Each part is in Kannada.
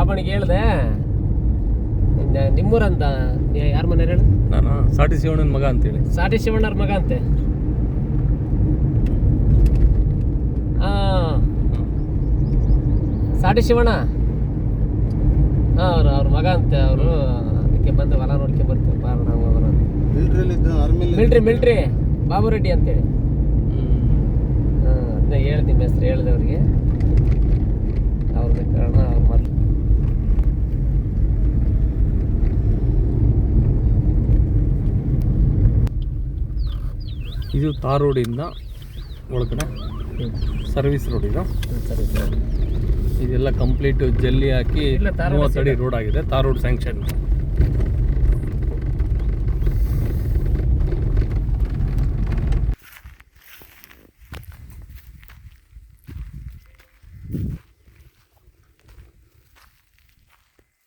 ಬಾಬನಿಗೆ ಹೇಳಿದೆ ನಿಮ್ಮೂರಂತ ಯಾರ ಮನೆ ಹೇಳು? ನಾನು ಸಾಟಿ ಶಿವಣ್ಣನ ಮಗ ಅಂತೇಳಿ. ಸಾಟಿ ಶಿವಣ್ಣರ ಮಗ ಅಂತೆ. ಸಾಟಿ ಶಿವಣ್ಣ ಅವ್ರ ಮಗ ಅಂತೆ. ಅವರು ಅದಕ್ಕೆ ಬಂದು ಹೊಲ ನೋಡ್ಕೆ ಬರ್ತೀವಿ ಬಾರೋಣ ಮಿಲ್ಟ್ರಿ ಬಾಬು ರೆಡ್ಡಿ ಅಂತೇಳಿ. ಅದನ್ನ ಹೇಳ್ದೆ, ನಿಮ್ಮ ಹೆಸರು ಹೇಳಿದೆ ಅವ್ರಿಗೆ. ಅವ್ರದ್ದು ಕಾರಣ ಅವ್ರ ಮೊದಲು ಇದು ತಾರ್ ರೋಡಿಂದ ಒಳಗಡೆ ಸರ್ವಿಸ್ ರೋಡ್. ಇದು ಸರ್ವಿಸ್ ರೋಡ್. ಇದೆಲ್ಲ ಕಂಪ್ಲೀಟ್ ಜಲ್ಲಿ ಹಾಕಿ 30 ಅಡಿ ರೋಡ್ ಆಗಿದೆ. Tar road sanction.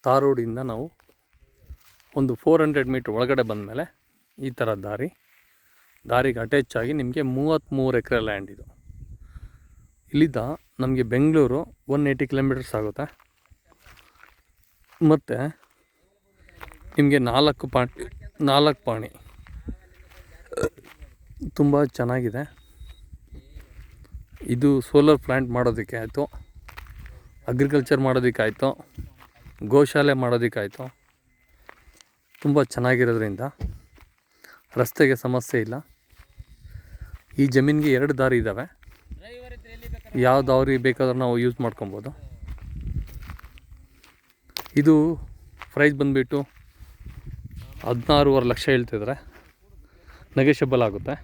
ತಾರ್ ರೋಡಿಂದ ನಾವು ಒಂದು 400 ಮೀಟ್ರ್ ಒಳಗಡೆ ಬಂದಮೇಲೆ ಈ ಥರ ದಾರಿಗೆ ಅಟ್ಯಾಚ್ ಆಗಿ ನಿಮಗೆ 33 ಎಕರೆ ಲ್ಯಾಂಡ್ ಇದು. ಇಲ್ಲಿದ್ದ ನಮಗೆ ಬೆಂಗಳೂರು 180 ಕಿಲೋಮೀಟರ್ಸ್ ಆಗುತ್ತೆ. ಮತ್ತು ನಿಮಗೆ 4 ಪಾಣಿ ತುಂಬ ಚೆನ್ನಾಗಿದೆ. ಇದು ಸೋಲಾರ್ ಪ್ಲ್ಯಾಂಟ್ ಮಾಡೋದಕ್ಕೆ ಆಯಿತು, ಅಗ್ರಿಕಲ್ಚರ್ ಮಾಡೋದಕ್ಕಾಯಿತು, ಗೋಶಾಲೆ ಮಾಡೋದಕ್ಕಾಯಿತು. ತುಂಬ ಚೆನ್ನಾಗಿರೋದ್ರಿಂದ ರಸ್ತೆಗೆ ಸಮಸ್ಯೆ ಇಲ್ಲ. ಈ ಜಮೀನಿಗೆ 2 ದಾರಿ ಇದ್ದಾವೆ. ಯಾವ ದಾರಿ ಬೇಕಾದ್ರೂ ನಾವು ಯೂಸ್ ಮಾಡ್ಕೊಬೋದು. ಇದು ಪ್ರೈಸ್ ಬಂದುಬಿಟ್ಟು 16.5 ಲಕ್ಷ ಹೇಳ್ತಿದ್ದಾರೆ. ನೆಗೋಷಿಯಬಲ್ ಆಗುತ್ತೆ.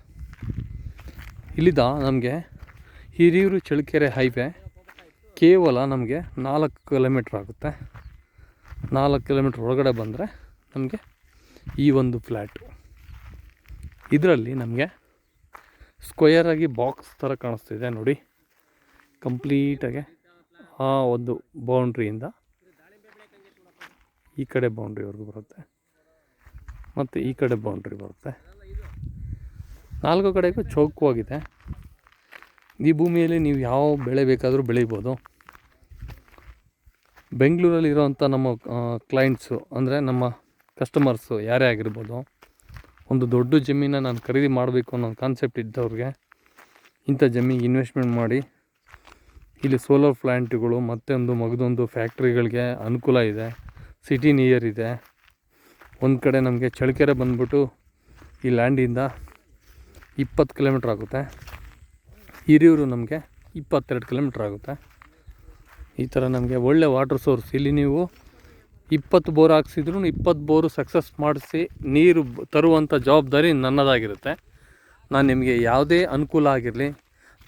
ಇಲ್ಲಿದ್ದ ನಮಗೆ ಹಿರಿಯೂರು ಚಳ್ಳಕೆರೆ ಹೈವೇ ಕೇವಲ ನಮಗೆ 4 ಕಿಲೋಮೀಟ್ರ್ ಆಗುತ್ತೆ. 4 ಕಿಲೋಮೀಟ್ರ್ ಒಳಗಡೆ ಬಂದರೆ ನಮಗೆ ಈ ಒಂದು ಫ್ಲ್ಯಾಟು. ಇದರಲ್ಲಿ ನಮಗೆ ಸ್ಕ್ವಯರಾಗಿ ಬಾಕ್ಸ್ ಥರ ಕಾಣಿಸ್ತಿದೆ ನೋಡಿ. ಕಂಪ್ಲೀಟಾಗಿ ಆ ಒಂದು ಬೌಂಡ್ರಿಯಿಂದ ಈ ಕಡೆ ಬೌಂಡ್ರಿವರೆಗೂ ಬರುತ್ತೆ, ಮತ್ತು ಈ ಕಡೆ ಬೌಂಡ್ರಿ ಬರುತ್ತೆ. 4 ಕಡೆಗೂ ಚೌಕವಾಗಿದೆ. ಈ ಭೂಮಿಯಲ್ಲಿ ನೀವು ಯಾವ ಬೆಳೆ ಬೇಕಾದರೂ ಬೆಳಿಬೋದು. ಬೆಂಗಳೂರಲ್ಲಿರೋವಂಥ ನಮ್ಮ ಕ್ಲೈಂಟ್ಸು ಅಂದರೆ ನಮ್ಮ ಕಸ್ಟಮರ್ಸು ಯಾರೇ ಆಗಿರ್ಬೋದು, ಒಂದು ದೊಡ್ಡ ಜಮೀನ ನಾನು ಖರೀದಿ ಮಾಡಬೇಕು ಅನ್ನೋ ಕಾನ್ಸೆಪ್ಟ್ ಇದ್ದವ್ರಿಗೆ ಇಂಥ ಜಮೀನಿಗೆ ಇನ್ವೆಸ್ಟ್ಮೆಂಟ್ ಮಾಡಿ ಇಲ್ಲಿ ಸೋಲಾರ್ ಪ್ಲ್ಯಾಂಟ್ಗಳು ಮತ್ತೊಂದು ಮಗದೊಂದು ಫ್ಯಾಕ್ಟ್ರಿಗಳಿಗೆ ಅನುಕೂಲ ಇದೆ. ಸಿಟಿ ನಿಯರ್ ಇದೆ. ಒಂದು ಕಡೆ ನಮಗೆ ಚಳ್ಳಕೆರೆ ಬಂದ್ಬಿಟ್ಟು ಈ ಲ್ಯಾಂಡಿಂದ 20 ಕಿಲೋಮೀಟ್ರ್ ಆಗುತ್ತೆ. ಹಿರಿಯೂರು ನಮಗೆ 22 ಕಿಲೋಮೀಟ್ರ್ ಆಗುತ್ತೆ. ಈ ಥರ ನಮಗೆ ಒಳ್ಳೆ ವಾಟರ್ ಸೋರ್ಸ್. ಇಲ್ಲಿ ನೀವು 20 ಬೋರ್ ಹಾಕ್ಸಿದ್ರು 20 ಬೋರು ಸಕ್ಸಸ್ ಮಾಡಿಸಿ ನೀರು ತರುವಂಥ ಜವಾಬ್ದಾರಿ ನನ್ನದಾಗಿರುತ್ತೆ. ನಾನು ನಿಮಗೆ ಯಾವುದೇ ಅನುಕೂಲ ಆಗಿರಲಿ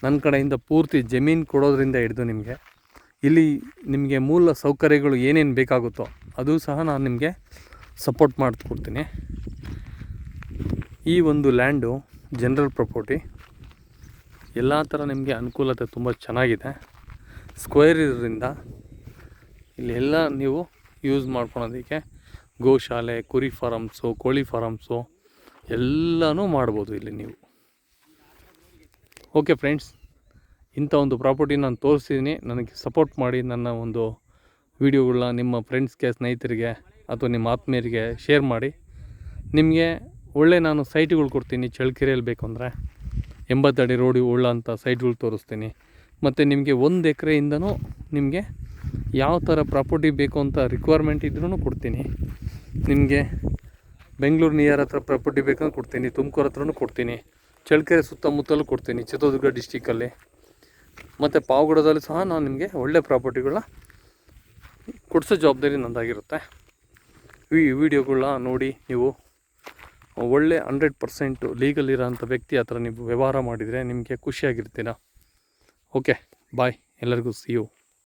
ನನ್ನ ಕಡೆಯಿಂದ ಪೂರ್ತಿ ಜಮೀನು ಕೊಡೋದ್ರಿಂದ ಹಿಡಿದು ಇಲ್ಲಿ ನಿಮಗೆ ಮೂಲ ಸೌಕರ್ಯಗಳು ಏನೇನು ಬೇಕಾಗುತ್ತೋ ಅದು ಸಹ ನಾನು ನಿಮಗೆ ಸಪೋರ್ಟ್ ಮಾಡಿಕೊಡ್ತೀನಿ. ಈ ಒಂದು ಲ್ಯಾಂಡು ಜನರಲ್ ಪ್ರಾಪರ್ಟಿ. ಎಲ್ಲ ಥರ ನಿಮಗೆ ಅನುಕೂಲತೆ ತುಂಬ ಚೆನ್ನಾಗಿದೆ. ಸ್ಕ್ವೇರ್ ಇರೋದ್ರಿಂದ ಇಲ್ಲಿ ಎಲ್ಲ ನೀವು ಯೂಸ್ ಮಾಡ್ಕೊಳೋದಕ್ಕೆ ಗೋಶಾಲೆ, ಕುರಿ ಫಾರಮ್ಸು, ಕೋಳಿ ಫಾರಮ್ಸು ಎಲ್ಲನೂ ಮಾಡ್ಬೋದು ಇಲ್ಲಿ ನೀವು. ಓಕೆ ಫ್ರೆಂಡ್ಸ್, ಇಂಥ ಒಂದು ಪ್ರಾಪರ್ಟಿ ನಾನು ತೋರಿಸಿದ್ದೀನಿ. ನನಗೆ ಸಪೋರ್ಟ್ ಮಾಡಿ ನನ್ನ ಒಂದು ವಿಡಿಯೋಗಳನ್ನ ನಿಮ್ಮ ಫ್ರೆಂಡ್ಸ್ಗೆ, ಸ್ನೇಹಿತರಿಗೆ ಅಥವಾ ನಿಮ್ಮ ಆತ್ಮೀಯರಿಗೆ ಶೇರ್ ಮಾಡಿ. ನಿಮಗೆ ಒಳ್ಳೆ ನಾನು ಸೈಟ್ಗಳು ಕೊಡ್ತೀನಿ. ಚಳ್ಳಕೆರೆಯಲ್ಲಿ ಬೇಕು ಅಂದರೆ 80 ಅಡಿ ರೋಡಿ ಉಳ್ಳಂಥ ಸೈಟ್ಗಳು ತೋರಿಸ್ತೀನಿ. ಮತ್ತು ನಿಮಗೆ 1 ಎಕರೆಯಿಂದನೂ ನಿಮಗೆ ಯಾವ ಥರ ಪ್ರಾಪರ್ಟಿ ಬೇಕು ಅಂತ ರಿಕ್ವೈರ್ಮೆಂಟ್ ಇದ್ರೂ ಕೊಡ್ತೀನಿ. ನಿಮಗೆ ಬೆಂಗಳೂರು ನಿಯರ್ ಹತ್ರ ಪ್ರಾಪರ್ಟಿ ಬೇಕಂದ್ರೆ ಕೊಡ್ತೀನಿ, ತುಮಕೂರು ಹತ್ರನೂ ಕೊಡ್ತೀನಿ, ಚಳ್ಳಕೆರೆ ಸುತ್ತಮುತ್ತಲೂ ಕೊಡ್ತೀನಿ, ಚಿತ್ರದುರ್ಗ ಡಿಸ್ಟಿಕಲ್ಲಿ. ಮತ್ತು ಪಾವಗಡದಲ್ಲಿ ಸಹ ನಾನು ನಿಮಗೆ ಒಳ್ಳೆ ಪ್ರಾಪರ್ಟಿಗಳನ್ನ ಕೊಡಿಸೋ ಜವಾಬ್ದಾರಿ ನಂದಾಗಿರುತ್ತೆ. ಈ ವಿಡಿಯೋಗಳನ್ನ ನೋಡಿ ನೀವು ಒಳ್ಳೆ 100% ಲೀಗಲ್ ಇರೋಂಥ ವ್ಯಕ್ತಿ ಹತ್ರ ನೀವು ವ್ಯವಹಾರ ಮಾಡಿದರೆ ನಿಮಗೆ ಖುಷಿಯಾಗಿರ್ತೀರ. ಓಕೆ, ಬಾಯ್. ಎಲ್ಲರಿಗೂ ಸಿ ಯು.